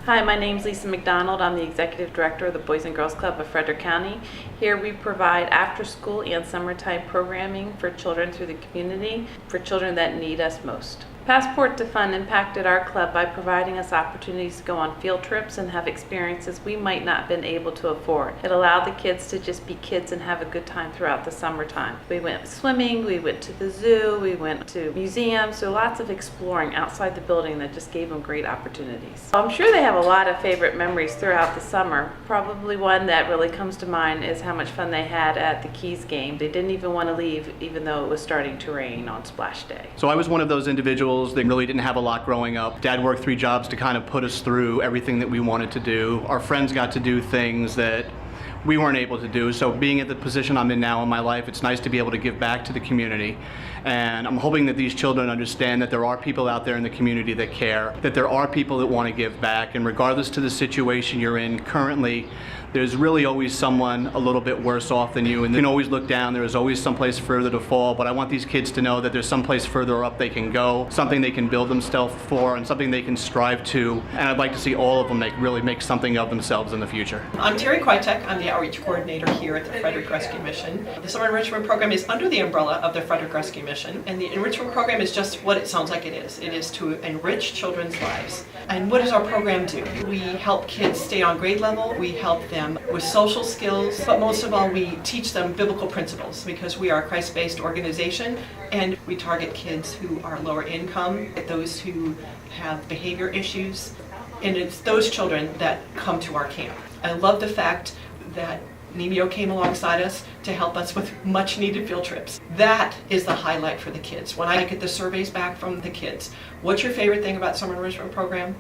Hi, my name's Lisa McDonald. I'm the Executive Director of the Boys and Girls Club of Frederick County. Here we provide after-school and summertime programming for children through the community, for children that need us most. Passport to Fun impacted our club by providing us opportunities to go on field trips and have experiences we might not have been able to afford. It allowed the kids to just be kids and have a good time throughout the summertime. We went swimming, we went to the zoo, we went to museums, so lots of exploring outside the building that just gave them great opportunities. I'm sure they have a lot of favorite memories throughout the summer. Probably one that really comes to mind is how much fun they had at the Keys game. They didn't even want to leave even though it was starting to rain on Splash Day. So I was one of those individuals that really didn't have a lot growing up. Dad worked 3 jobs to kind of put us through everything that we wanted to do. Our friends got to do things that we weren't able to do. So being at the position I'm in now in my life, it's nice to be able to give back to the community. And I'm hoping that these children understand that there are people out there in the community that care, that there are people that want to give back, and regardless to the situation you're in currently, there's really always someone a little bit worse off than you, and you can always look down. There is always someplace further to fall, but I want these kids to know that there's someplace further up they can go, something they can build themselves for, and something they can strive to, and I'd like to see all of them really make something of themselves in the future. I'm Terry Kwiatek. I'm the Outreach Coordinator here at the Frederick Rescue Mission. The Summer Enrichment Program is under the umbrella of the Frederick Rescue Mission, and the Enrichment Program is just what it sounds like it is. It is to enrich children's lives. And what does our program do? We help kids stay on grade level, we help them with social skills, but most of all we teach them biblical principles because we are a Christ-based organization and we target kids who are lower income, those who have behavior issues, and it's those children that come to our camp. I love the fact that Nymeo came alongside us to help us with much needed field trips. That is the highlight for the kids. When I get the surveys back from the kids, what's your favorite thing about Summer Enrichment Program?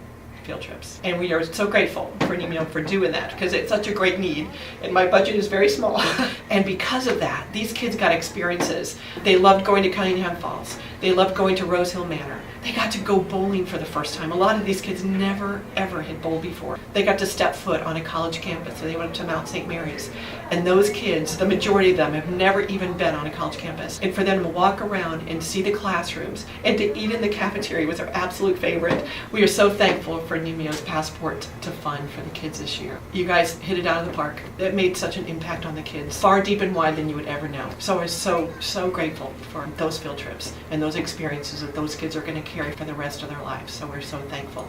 Field trips. And we are so grateful for Nymeo for doing that because it's such a great need and my budget is very small. And because of that, these kids got experiences. They loved going to Cunningham Falls. They loved going to Rose Hill Manor. They got to go bowling for the first time. A lot of these kids never ever had bowled before. They got to step foot on a college campus, so they went up to Mount St. Mary's. And those kids, the majority of them, have never even been on a college campus. And for them to walk around and see the classrooms and to eat in the cafeteria was their absolute favorite. We are so thankful for Nymeo's Passport to Fun for the kids this year. You guys hit it out of the park. It made such an impact on the kids, far deep and wide than you would ever know. So we're so grateful for those field trips and those experiences that those kids are going to carry for the rest of their lives. So we're so thankful.